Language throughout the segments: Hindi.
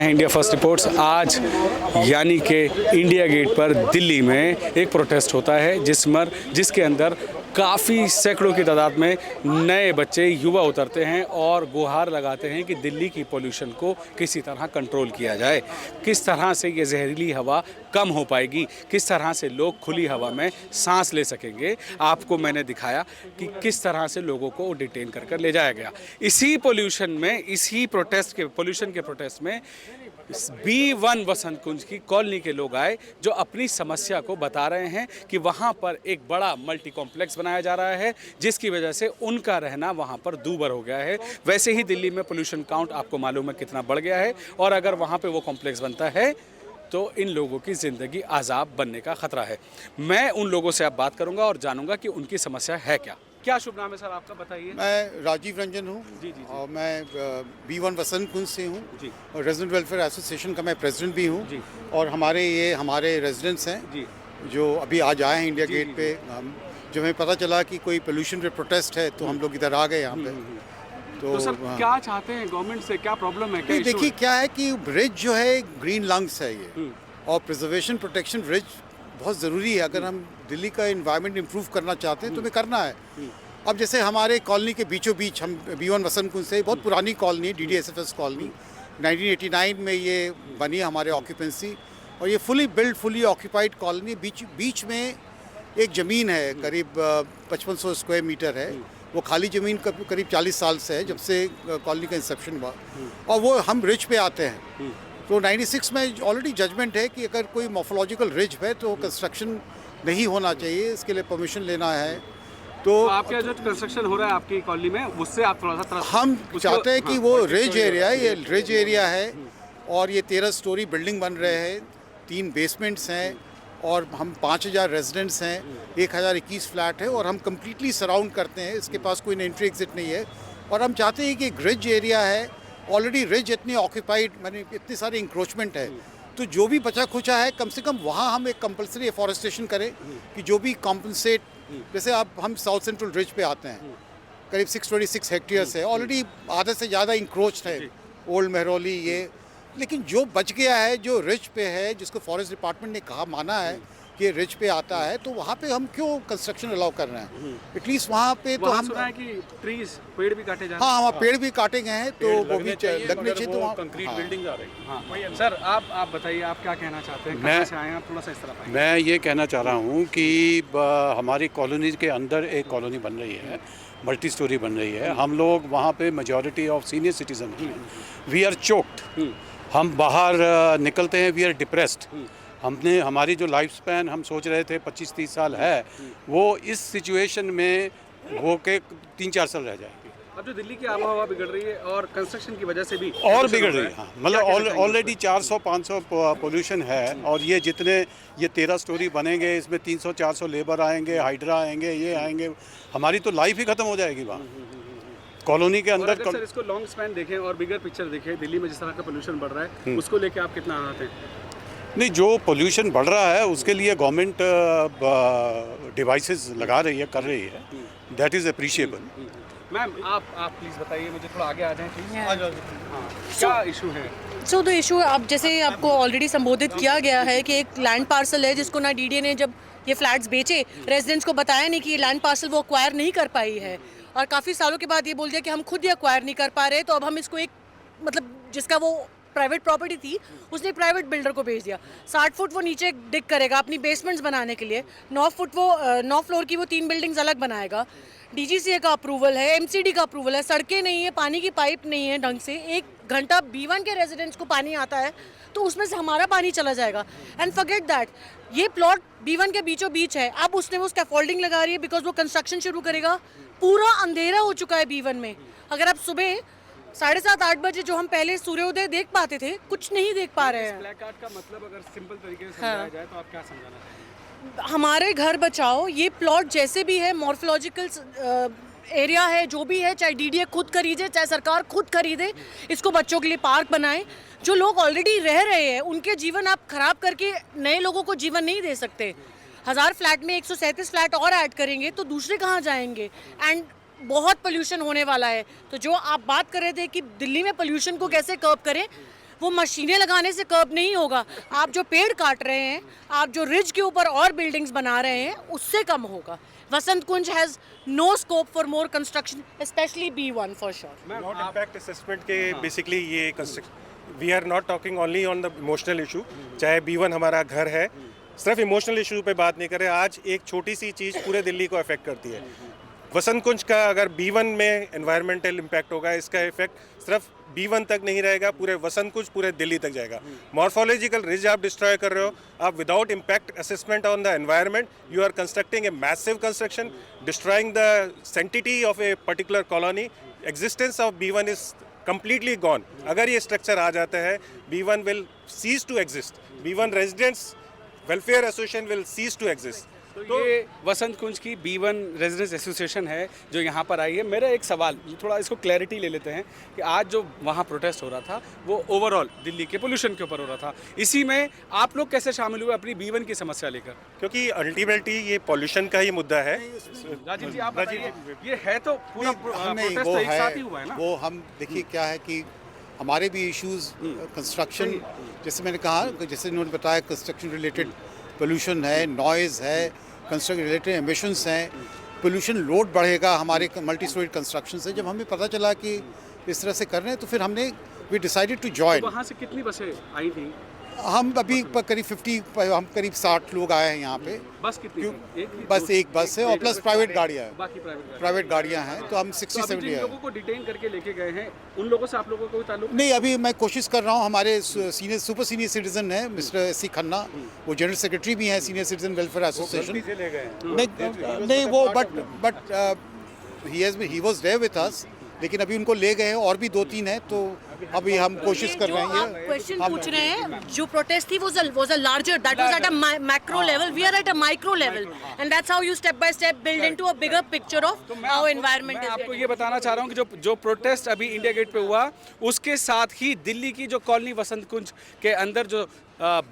इंडिया फर्स्ट रिपोर्ट्स आज यानी कि इंडिया गेट पर दिल्ली में एक प्रोटेस्ट होता है जिसके अंदर काफ़ी सैकड़ों की तादाद में नए बच्चे युवा उतरते हैं और गुहार लगाते हैं कि दिल्ली की पोल्यूशन को किसी तरह कंट्रोल किया जाए। किस तरह से ये जहरीली हवा कम हो पाएगी, किस तरह से लोग खुली हवा में सांस ले सकेंगे, आपको मैंने दिखाया कि किस तरह से लोगों को डिटेन कर ले जाया गया। इसी पोल्यूशन के प्रोटेस्ट में B1 वसंत कुंज की कॉलोनी के लोग आए, जो अपनी समस्या को बता रहे हैं कि वहाँ पर एक बड़ा मल्टी कॉम्प्लेक्स बनाया जा रहा है जिसकी वजह से उनका रहना वहाँ पर दूभर हो गया है। वैसे ही दिल्ली में पोल्यूशन काउंट आपको मालूम है कितना बढ़ गया है, और अगर वहाँ पे वो कॉम्प्लेक्स बनता है तो इन लोगों की ज़िंदगी अजाब बनने का ख़तरा है। मैं उन लोगों से अब बात करूँगा और जानूँगा कि उनकी समस्या है क्या। क्या शुभ नाम है सर आपका, बताइए। मैं राजीव रंजन हूँ। जी। और मैं B1 वसंत कुंज से हूँ जी। और रेजिडेंट वेलफेयर एसोसिएशन का मैं प्रेसिडेंट भी हूँ। जी। और हमारे रेजिडेंट्स हैं जी। जो अभी आज आए हैं इंडिया जी, गेट जी, पे। हम जब हमें पता चला कि कोई पोल्यूशन पे प्रोटेस्ट है तो हम लोग इधर आ गए यहाँ पे। तो सर क्या चाहते हैं गवर्नमेंट से, क्या प्रॉब्लम है, क्या issue देखिए है? क्या है कि रिज जो है ग्रीन लंग्स है ये, और प्रिजर्वेशन प्रोटेक्शन रिज बहुत ज़रूरी है। अगर हम दिल्ली का इन्वायरमेंट इम्प्रूव करना चाहते हैं तो हमें करना है। अब जैसे हमारे कॉलोनी के बीचों बीच, हम B1 वसंत कुंज से, बहुत पुरानी कॉलोनी है, DDSFS कॉलोनी, 1989 में ये बनी हमारे ऑक्यूपेंसी, और ये fully built fully occupied colony. बीच में एक ज़मीन है, करीब 5500 स्क्वायर मीटर है। वो खाली ज़मीन करीब 40 साल से है, जब से कॉलोनी का इंसेप्शन हुआ, और वो हम रिज पे आते हैं। तो 96 में ऑलरेडी जजमेंट है कि अगर कोई मॉर्फोलॉजिकल रिज है तो कंस्ट्रक्शन नहीं होना चाहिए, इसके लिए परमिशन लेना है। तो आपके जो कंस्ट्रक्शन हो रहा है आपकी कॉलोनी में, उससे आप थोड़ा सा हम चाहते हैं कि वो रिज एरिया है, ये रिज एरिया है, और ये 13 स्टोरी बिल्डिंग बन रहे हैं, 3 बेसमेंट्स हैं, और हम 5000 रेजिडेंट्स हैं, 1021 फ्लैट है, और हम कम्प्लीटली सराउंड करते हैं। इसके पास कोई एंट्री एग्जिट नहीं है, और हम चाहते हैं कि एक रिज एरिया है, ऑलरेडी रिज इतनी ऑक्यूपाइड, माने इतनी सारी इंक्रोचमेंट है, तो जो भी बचा खुचा है कम से कम वहाँ हम एक कंपल्सरी एफॉरेस्टेशन करें कि जो भी कॉम्पनसेट। जैसे अब हम साउथ सेंट्रल रिज पे आते हैं, करीब 626 हेक्टेयर्स है, ऑलरेडी आधे से ज़्यादा इंक्रोच्ड है, ओल्ड महरौली ये। लेकिन जो बच गया है, जो रिज पे है, जिसको फॉरेस्ट डिपार्टमेंट ने कहा माना है कि रिज पे आता है, तो वहाँ पे हम क्यों कंस्ट्रक्शन अलाउ कर रहे हैं? एटलीस्ट वहाँ पे तो हम सुना है कि ट्रीज, पेड़ भी काटे जा रहे हैं। हाँ, वहाँ पेड़ भी काटे गए हैं, तो वो भी लगने चाहिए। तो वहाँ कंक्रीट बिल्डिंग आ रही है। हाँ। सर आप बताइए, आप क्या कहना चाहते हैं, कहाँ से आए हैं आप, थोड़ा सा इस तरफ आइए। मैं ये कहना चाह रहा हूँ कि हमारी कॉलोनी के अंदर एक कॉलोनी बन रही है, मल्टी स्टोरी बन रही है। हम लोग वहाँ पे मेजॉरिटी ऑफ सीनियर सिटीजन हैं, वी आर चोक्ड। हम बाहर निकलते हैं, वी आर डिप्रेस्ड। हमारी जो लाइफ स्पैन हम सोच रहे थे 25-30 साल है, वो इस सिचुएशन में हो के 3-4 साल रह जाएगी। अब जो दिल्ली की आबोहवा बिगड़ रही है और कंस्ट्रक्शन की वजह से भी और बिगड़ रही है। हाँ, मतलब ऑलरेडी 400-500 पोल्यूशन है, और ये 13 स्टोरी बनेंगे, इसमें 300-400 लेबर आएंगे, हाइड्रा आएंगे, ये आएंगे, हमारी तो लाइफ ही ख़त्म हो जाएगी वहाँ कॉलोनी के अंदर। सर इसको लॉन्ग स्पैन देखें और बिगर पिक्चर देखें, दिल्ली में जिस तरह का पोल्यूशन बढ़ रहा है उसको लेके आप कितना आहत हैं? नहीं, जो पोल्यूशन बढ़ रहा है उसके लिए गवर्नमेंट डिवाइसेस लगा रही है, कर रही है, दैट इज़ अप्रिशिएबल। मैम आप प्लीज़ बताइए, मुझे थोड़ा आगे आ जाएं प्लीज़। हाँ, क्या इशू है? सो द इशू, अब जैसे आपको ऑलरेडी संबोधित किया गया है कि एक लैंड पार्सल है जिसको ना DDA ने जब ये फ्लैट्स बेचे, रेजिडेंट्स को बताया नहीं कि ये लैंड पार्सल वो अक्वायर नहीं कर पाई है, और काफ़ी सालों के बाद ये बोल दिया कि हम खुद ही अक्वायर नहीं कर पा रहे, तो अब हम इसको एक, मतलब जिसका वो प्राइवेट प्रॉपर्टी थी उसने प्राइवेट बिल्डर को भेज दिया। 60 फुट वो नीचे डिग करेगा अपनी बेसमेंट्स बनाने के लिए, 9 फ्लोर की वो 3 बिल्डिंग्स अलग बनाएगा। DGCA का अप्रूवल है, MCD का अप्रूवल है, सड़कें नहीं है, पानी की पाइप नहीं है ढंग से। 1 घंटा B1 के रेजिडेंट्स को पानी आता है तो उसमें से हमारा पानी चला जाएगा। एंड फॉरगेट दैट, ये प्लॉट B1 के बीचों बीच है, अब उसने वो स्कैफोल्डिंग लगा रही है बिकॉज वो कंस्ट्रक्शन शुरू करेगा। पूरा अंधेरा हो चुका है B1 में। अगर आप सुबह 7:30-8 बजे जो हम पहले सूर्योदय देख पाते थे, कुछ नहीं देख पा रहे हैं। ब्लैक कार्ड का मतलब अगर सिंपल तरीके से समझाया जाए तो आप क्या समझाना चाहेंगे? हमारे घर बचाओ, ये प्लॉट जैसे भी है, मॉर्फोलॉजिकल एरिया है, जो भी है, चाहे DDA खुद खरीदे, चाहे सरकार खुद खरीदे, इसको बच्चों के लिए पार्क बनाए। जो लोग ऑलरेडी रह रहे हैं उनके जीवन आप खराब करके नए लोगों को जीवन नहीं दे सकते। 1000 फ्लैट में 137 फ्लैट और ऐड करेंगे तो दूसरे कहाँ जाएंगे? एंड बहुत पोल्यूशन होने वाला है। तो जो आप बात कर रहे थे कि दिल्ली में पोल्यूशन को कैसे कर्ब करें, वो मशीनें लगाने से कर्ब नहीं होगा। आप जो पेड़ काट रहे हैं, आप जो रिज के ऊपर और बिल्डिंग्स बना रहे हैं, उससे कम होगा। Vasant Kunj has no scope for more construction, specially B1 for sure. Not impact assessment के बेसिकली ये construction, we are not talking only on the emotional issue. चाहे B1 हमारा घर है, सिर्फ इमोशनल इशू पे बात नहीं कर रहे। आज एक छोटी सी चीज़ पूरे दिल्ली को अफेक्ट करती है। वसंत कुंज का अगर B1 में एनवायरमेंटल इम्पैक्ट होगा, इसका इफेक्ट सिर्फ B1 तक नहीं रहेगा, पूरे वसंत कुंज पूरे दिल्ली तक जाएगा। मॉर्फोलॉजिकल रिज आप डिस्ट्रॉय कर रहे हो, आप without impact assessment on the environment you are constructing a massive construction, destroying the sanctity of a particular colony. Existence of B1 is completely gone। अगर ये स्ट्रक्चर आ जाता है, B1 will cease to exist। B1 residents welfare association will cease to exist। तो ये वसंत कुंज की B1 रेजिडेंस एसोसिएशन है जो यहाँ पर आई है। मेरा एक सवाल, थोड़ा इसको क्लैरिटी ले लेते हैं कि आज जो वहाँ प्रोटेस्ट हो रहा था वो ओवरऑल दिल्ली के पोल्यूशन के ऊपर हो रहा था, इसी में आप लोग कैसे शामिल हुए अपनी B1 की समस्या लेकर? क्योंकि अल्टीमेटली ये पॉल्यूशन का ही मुद्दा है। राजीव जी आप बताइए, ये है तो पूरा नहीं, प्रोटेस्ट वो तो एक है, साथ ही हुआ है ना? वो हम देखिए क्या है कि हमारे भी इश्यूज कंस्ट्रक्शन, जैसे मैंने कहा, जैसे इन्होंने बताया, कंस्ट्रक्शन रिलेटेड पोल्यूशन है, नॉइज़ है, कंस्ट्रक्शन रिलेटेड एमिशंस हैं, पोल्यूशन लोड बढ़ेगा हमारे मल्टी स्टोरी कंस्ट्रक्शन से। जब हमें पता चला कि इस तरह से कर रहे हैं तो फिर हमने वी डिसाइडेड टू जॉइन। वहाँ से कितनी बसें आई थी? हम अभी करीब 60 लोग आए हैं यहाँ पे। बस कितनी? बस एक बस है और प्लस प्राइवेट गाड़ियाँ हैं, बाकी प्राइवेट गाड़ियाँ हैं, तो हम 60-70 जिन हैं। लोगों को डिटेन करके लेके गए हैं उन लोगों से आप लोगों को कोई ताल्लुक? नहीं, अभी मैं कोशिश कर रहा हूँ, हमारे सुपर सीनियर सिटीजन है मिस्टर S.C. खन्ना, वो जनरल सेक्रेटरी भी हैं सीनियर सिटीजन वेलफेयर एसोसिएशन। नहीं वो but he was there with us, लेकिन अभी उनको ले गए हैं और भी 2-3 हैं, तो अभी हम कोशिश कर रहे हैं। क्वेश्चन पूछ रहे हैं, जो प्रोटेस्ट थी was a larger, that was at a macro level, we are at a micro level, and that's how you step by step build into a bigger picture of how environment मैं is आपको getting। ये बताना चाह रहा हूँ कि जो प्रोटेस्ट अभी इंडिया गेट पे हुआ, उसके साथ ही दिल्ली की जो कॉलोनी वसंत कुंज के अंदर जो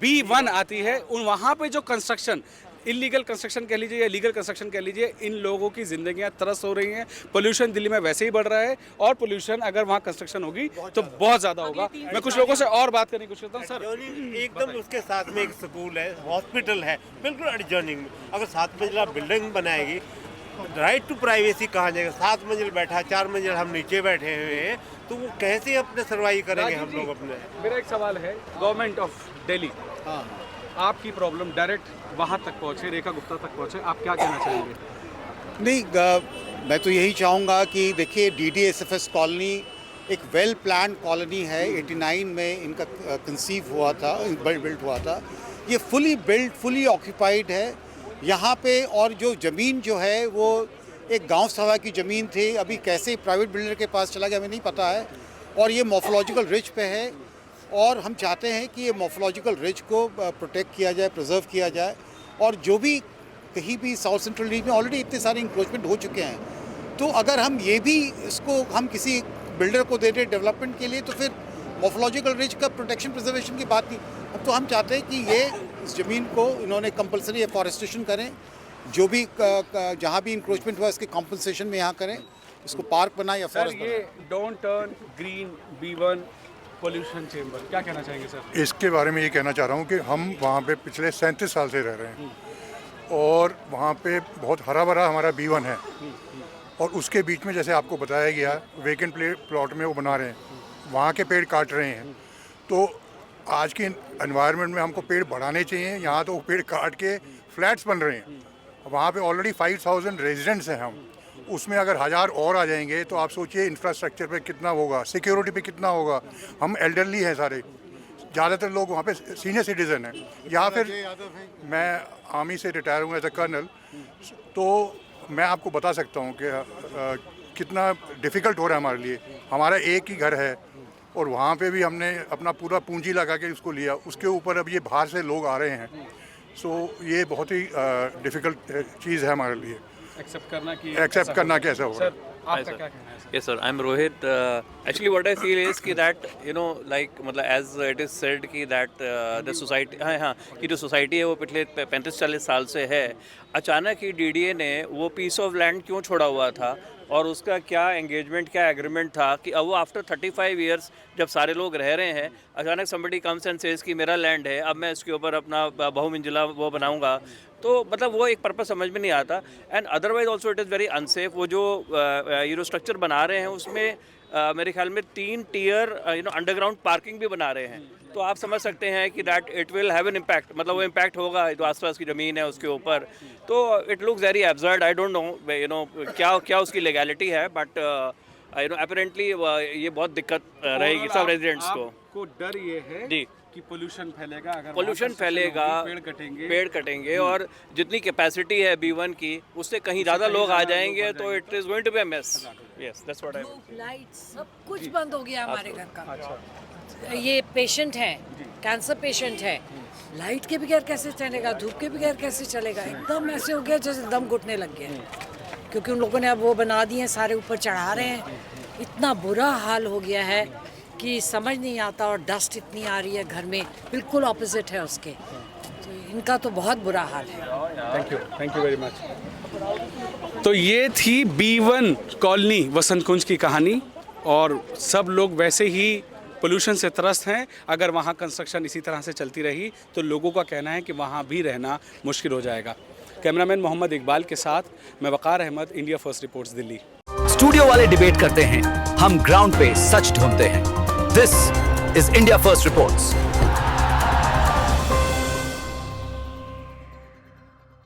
B1 आती है, उन वहाँ पे जो कंस्ट्रक्शन, इलीगल कंस्ट्रक्शन कह लीजिए या लीगल कंस्ट्रक्शन कह लीजिए, इन लोगों की ज़िंदगियां त्रस्त हो रही हैं। पोल्यूशन दिल्ली में वैसे ही बढ़ रहा है, और पोल्यूशन अगर वहाँ कंस्ट्रक्शन होगी तो बहुत ज़्यादा होगा। मैं कुछ लोगों से और बात करने की कोशिश करता हूँ। सर एकदम उसके साथ में एक स्कूल है, हॉस्पिटल है, बिल्कुल एडजॉइनिंग। अगर 7 मंजिला बिल्डिंग बनाएगी, राइट टू प्राइवेसी कहाँ जाएगा? 7 मंजिल बैठा, 4 मंजिल हम नीचे बैठे हुए हैं, तो वो कैसे अपने सर्वाइव करेंगे हम लोग अपने? मेरा एक सवाल है, गवर्नमेंट ऑफ दिल्ली आपकी प्रॉब्लम डायरेक्ट वहाँ तक पहुँचे, रेखा गुप्ता तक पहुँचे, आप क्या कहना चाहेंगे? नहीं, मैं तो यही चाहूँगा कि देखिए, DDSFS कॉलोनी एक वेल प्लान कॉलोनी है। 89 में इनका कंसीव हुआ था, बिल्ट हुआ था। ये फुली बिल्ट, फुली ऑक्यूपाइड है यहाँ पे, और जो ज़मीन जो है वो एक गांव सभा की ज़मीन थी, अभी कैसे प्राइवेट बिल्डर के पास चला गया हमें नहीं पता है, और ये मॉर्फोलॉजिकल रिज पे है, और हम चाहते हैं कि ये मॉर्फोलॉजिकल रिज को प्रोटेक्ट किया जाए, प्रिजर्व किया जाए। और जो भी कहीं भी साउथ सेंट्रल रीजन में ऑलरेडी इतने सारे इंक्रोचमेंट हो चुके हैं, तो अगर हम ये भी इसको हम किसी बिल्डर को दे दें डेवलपमेंट के लिए, तो फिर मॉर्फोलॉजिकल रिज का प्रोटेक्शन प्रिजर्वेशन की बात नहीं। अब तो हम चाहते हैं कि ये इस ज़मीन को इन्होंने कंपलसरी एफॉरेस्टेशन करें, जो भी जहाँ भी इंक्रोचमेंट हुआ इसके कॉम्पनसेशन में यहाँ करें, इसको पार्क बनाए या फॉरेस्ट बनाए। ये don't turn green B1 pollution chamber, क्या कहना चाहेंगे सर? इसके बारे में ये कहना चाह रहा हूँ कि हम वहाँ पे पिछले 37 साल से रह रहे हैं, और वहाँ पे बहुत हरा भरा हमारा B1 है, और उसके बीच में जैसे आपको बताया गया वेकेंट प्लॉट में वो बना रहे हैं, वहाँ के पेड़ काट रहे हैं। तो आज के एनवायरनमेंट में हमको पेड़ बढ़ाने चाहिए, यहाँ तो पेड़ काट के फ्लैट्स बन रहे हैं। वहाँ पे ऑलरेडी 5000 रेजिडेंट्स हैं हम, उसमें अगर 1000 और आ जाएंगे तो आप सोचिए इंफ्रास्ट्रक्चर पे कितना होगा, सिक्योरिटी पे कितना होगा। हम एल्डरली हैं सारे, ज़्यादातर लोग वहाँ पे सीनियर सिटीज़न हैं। या फिर मैं आर्मी से रिटायर हुआ एज अ कर्नल, तो मैं आपको बता सकता हूँ कि कितना डिफ़िकल्ट हो रहा है हमारे लिए। हमारा एक ही घर है, और वहाँ पे भी हमने अपना पूरा पूंजी लगा के उसको लिया, उसके ऊपर अब ये बाहर से लोग आ रहे हैं। सो ये बहुत ही डिफ़िकल्ट चीज़ है हमारे लिए एक्सेप्ट करना कि एक्सेप्ट करना कैसा होगा। सर आपका क्या कहना है? Yes, sir. I'm Rohit. Actually, what I feel is कि that you know like मतलब as it is said कि that the society हाँ कि जो सोसाइटी है वो पिछले 35-40 साल से है, अचानक ही डीडीए ने वो पीस ऑफ लैंड क्यों छोड़ा हुआ था और उसका क्या एंगेजमेंट क्या एग्रीमेंट था कि अब वो आफ्टर 35 इयर्स जब सारे लोग रह रहे हैं अचानक समबडी कम्स एंड सेज कि मेरा लैंड है, अब मैं इसके ऊपर अपना बहुमंजिला वो बनाऊंगा, तो मतलब वो एक पर्पस समझ में नहीं आता। And otherwise also it is very unsafe. वो जो स्ट्रक्चर बना रहे हैं उसमें मेरे ख्याल में 3 टियर अंडरग्राउंड पार्किंग भी बना रहे हैं, तो आप समझ सकते हैं कि that it will have an impact, मतलब वो इम्पैक्ट होगा जो आसपास की ज़मीन है उसके ऊपर। तो it looks very absurd. I don't know क्या उसकी लीगैलिटी है, बट अपरेंटली ये बहुत दिक्कत रहेगी सब रेजिडेंट्स को डर ये है जी कि पोल्यूशन फैलेगा, अगर पोल्यूशन फैलेगा, पेड़ कटेंगे और जितनी कैपेसिटी है B1 की उससे कहीं ज़्यादा लोग आ जाएंगे, तो it is going to be a mess. Yes that's what I light सब कुछ बंद हो गया हमारे घर का। ये पेशेंट है, कैंसर पेशेंट है, लाइट के बगैर कैसे चलेगा, धूप के बगैर कैसे चलेगा, एकदम ऐसे हो गया जैसे दम घुटने लग गया, क्योंकि उन लोगों ने अब वो बना दिए सारे ऊपर चढ़ा रहे हैं। इतना बुरा हाल हो गया है कि समझ नहीं आता, और डस्ट इतनी आ रही है घर में, बिल्कुल ऑपोजिट है उसके, तो इनका तो बहुत बुरा हाल है। Thank you very much. तो ये थी B1 कॉलोनी वसंत कुंज की कहानी, और सब लोग वैसे ही पोल्यूशन से त्रस्त हैं। अगर वहाँ कंस्ट्रक्शन इसी तरह से चलती रही तो लोगों का कहना है कि वहाँ भी रहना मुश्किल हो जाएगा। कैमरामैन मोहम्मद इकबाल के साथ मैं Waqar Ahmad, India first reports, Delhi. Studio वाले डिबेट करते हैं, हम ग्राउंड पे सच ढूंढते हैं। This is India first reports.